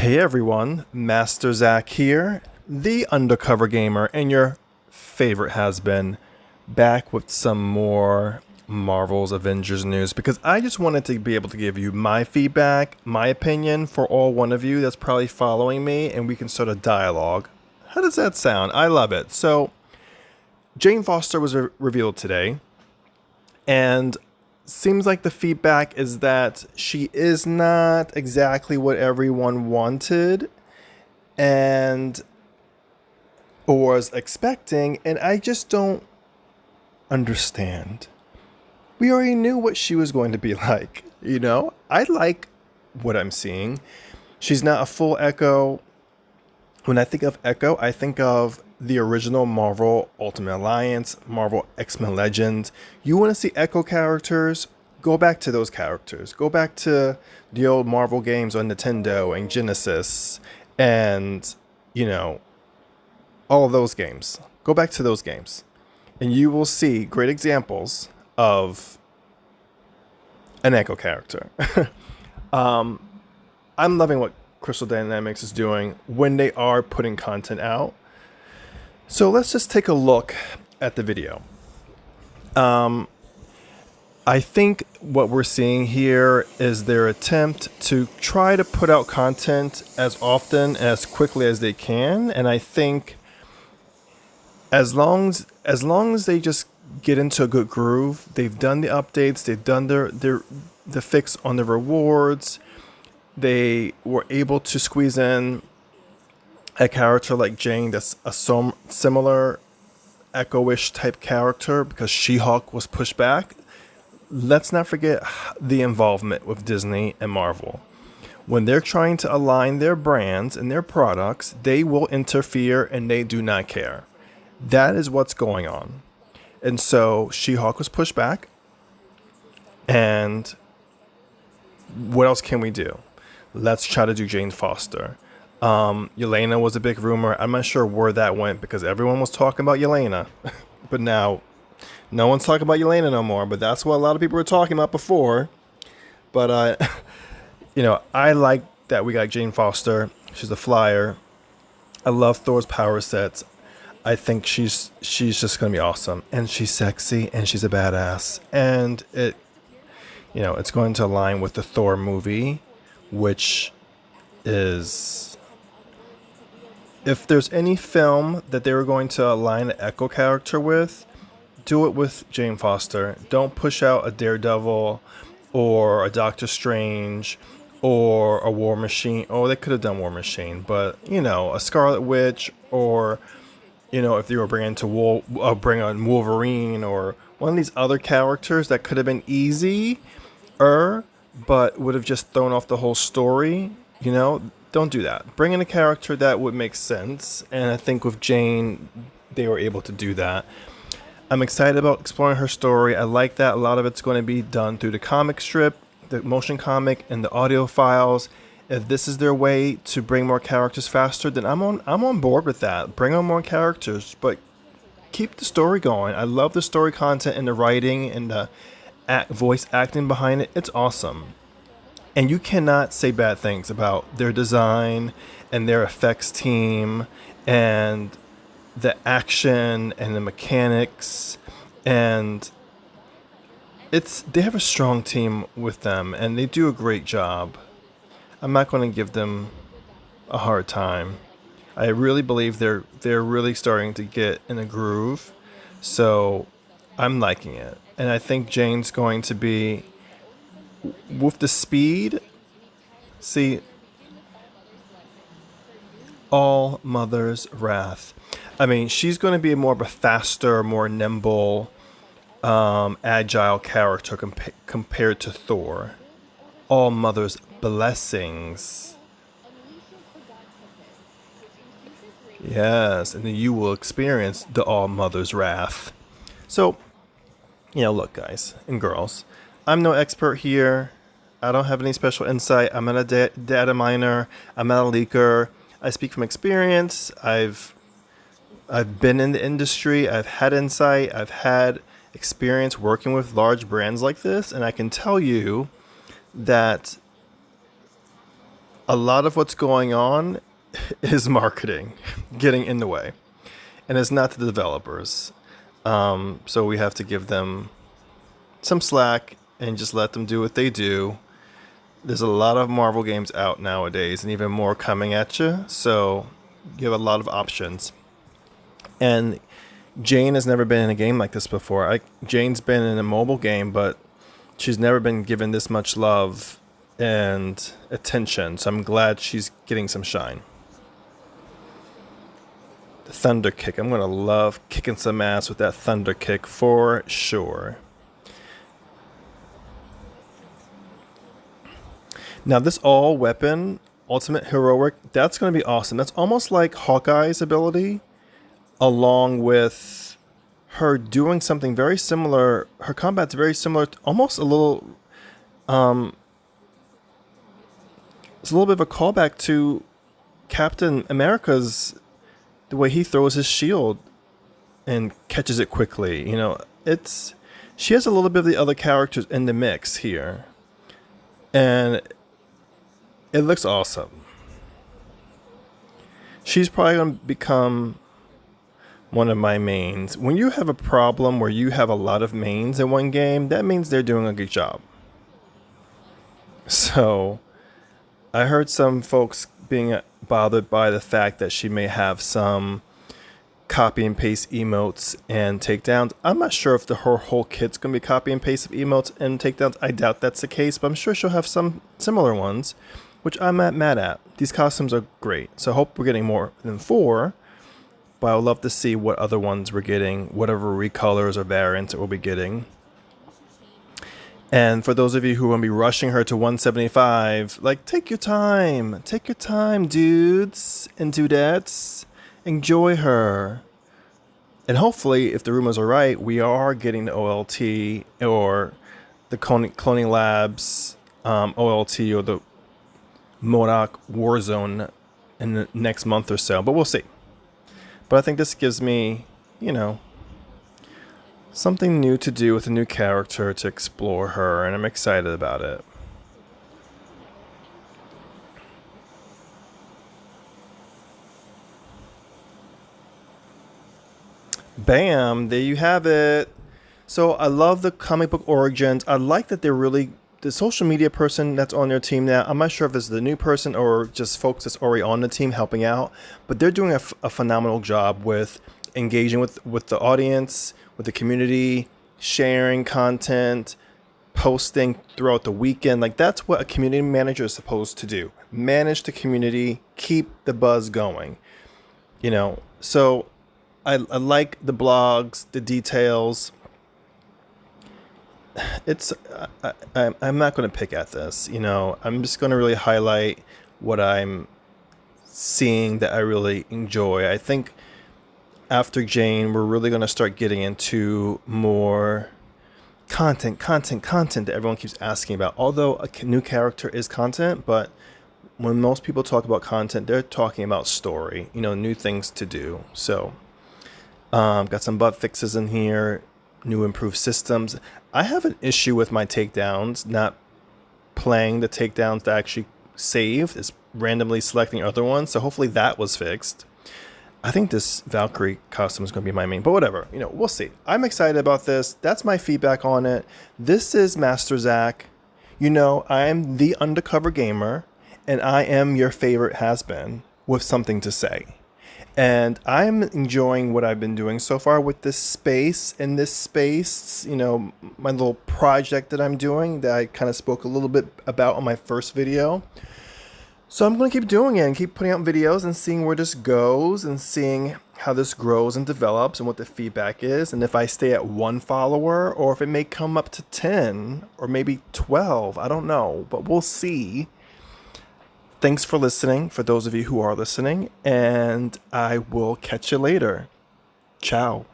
Hey everyone, Master Zach here, the undercover gamer, and your favorite has been, back with some more Marvel's Avengers news because I just wanted to be able to give you my feedback, my opinion for all one of you that's probably following me, and we can start a dialogue. How does that sound? I love it. So, Jane Foster was revealed today, and seems like the feedback is that she is not exactly what everyone wanted and or was expecting, and I just don't understand. We already knew what she was going to be like, you know? I like what I'm seeing. She's not a full Echo. When I think of Echo, I think of the original Marvel Ultimate Alliance, Marvel X-Men Legends. You want to see Echo characters? Go back to those characters. Go back to the old Marvel games on Nintendo and Genesis and, all of those games. Go back to those games. And you will see great examples of an Echo character. I'm loving what Crystal Dynamics is doing when they are putting content out. So let's just take a look at the video. I think what we're seeing here is their attempt to try to put out content as often, as quickly as they can. And I think as long as they just get into a good groove, they've done the updates, they've done the fix on the rewards, they were able to squeeze in a character like Jane that's a similar Echo-ish type character because She-Hulk was pushed back. Let's not forget the involvement with Disney and Marvel. When they're trying to align their brands and their products, they will interfere and they do not care. That is what's going on. And so She-Hulk was pushed back. And what else can we do? Let's try to do Jane Foster. Yelena was a big rumor. I'm not sure where that went because everyone was talking about Yelena. But now no one's talking about Yelena no more. But that's what a lot of people were talking about before. But, I like that we got Jane Foster. She's a flyer. I love Thor's power sets. I think she's just going to be awesome. And she's sexy and she's a badass. And it's going to align with the Thor movie, which is, if there's any film that they were going to align an Echo character with, do it with Jane Foster. Don't push out a Daredevil or a Doctor Strange or a War Machine. Oh, they could have done War Machine, but a Scarlet Witch, or if they were bring on Wolverine or one of these other characters that could have been easy, but would have just thrown off the whole story. Don't do that. Bring in a character that would make sense, and I think with Jane, they were able to do that. I'm excited about exploring her story. I like that a lot of it's going to be done through the comic strip, the motion comic, and the audio files. If this is their way to bring more characters faster, then I'm on board with that. Bring on more characters, but keep the story going. I love the story content and the writing and the voice acting behind it. It's awesome. And you cannot say bad things about their design and their effects team and the action and the mechanics, and they have a strong team with them and they do a great job. I'm not going to give them a hard time. I really believe they're really starting to get in a groove. So I'm liking it. And I think Jane's going to be, with the speed, see, all Mother's Wrath. I mean, she's going to be more of a faster, more nimble, agile character compared to Thor. All Mother's blessings. Yes, and then you will experience the All Mother's Wrath. So, look, guys and girls, I'm no expert here. I don't have any special insight. I'm not a data miner. I'm not a leaker. I speak from experience. I've been in the industry. I've had insight. I've had experience working with large brands like this, and I can tell you that a lot of what's going on is marketing getting in the way, and it's not the developers. So we have to give them some slack and just let them do what they do. There's a lot of Marvel games out nowadays, and even more coming at you. So you have a lot of options. And Jane has never been in a game like this before. Jane's been in a mobile game, but she's never been given this much love and attention. So I'm glad she's getting some shine. The Thunder Kick. I'm going to love kicking some ass with that Thunder Kick for sure. Now, this all weapon, ultimate heroic, that's going to be awesome. That's almost like Hawkeye's ability, along with her doing something very similar. Her combat's very similar, almost a little. It's a little bit of a callback to Captain America's, the way he throws his shield and catches it quickly. She has a little bit of the other characters in the mix here, and it looks awesome. She's probably going to become one of my mains. When you have a problem where you have a lot of mains in one game, that means they're doing a good job. So I heard some folks being bothered by the fact that she may have some copy and paste emotes and takedowns. I'm not sure if her whole kit's going to be copy and paste of emotes and takedowns. I doubt that's the case, but I'm sure she'll have some similar ones, which I'm not mad at. These costumes are great, so I hope we're getting more than 4, but I would love to see what other ones we're getting, whatever recolors or variants that we'll be getting. And for those of you who are going to be rushing her to 175, take your time. Take your time, dudes and dudettes. Enjoy her. And hopefully, if the rumors are right, we are getting the OLT or the Cloning Labs OLT or the MODOK Warzone in the next month or so. But we'll see. But I think this gives me, something new to do with a new character to explore her, and I'm excited about it. Bam, there you have it. So I love the comic book origins. I like that they're really the social media person that's on their team now. I'm not sure if it's the new person or just folks that's already on the team helping out, but they're doing a phenomenal job with engaging with the audience, with the community, sharing content, posting throughout the weekend. That's what a community manager is supposed to do. Manage the community, keep the buzz going. So I like the blogs, the details. I'm not going to pick at this. I'm just going to really highlight what I'm seeing that I really enjoy. I think after Jane, we're really going to start getting into more content that everyone keeps asking about. Although a new character is content, but when most people talk about content, they're talking about story, new things to do. So got some bug fixes in here, new improved systems. I have an issue with my takedowns, not playing the takedowns that I actually saved. It's randomly selecting other ones. So hopefully that was fixed. I think this Valkyrie costume is going to be my main, but whatever, we'll see. I'm excited about this. That's my feedback on it. This is Master Zach. I'm the undercover gamer, and I am your favorite has-been with something to say. And I'm enjoying what I've been doing so far with this space, my little project that I'm doing that I kind of spoke a little bit about on my first video. So I'm going to keep doing it and keep putting out videos and seeing where this goes and seeing how this grows and develops and what the feedback is. And if I stay at 1 follower or if it may come up to 10 or maybe 12, I don't know, but we'll see. Thanks for listening, for those of you who are listening, and I will catch you later. Ciao.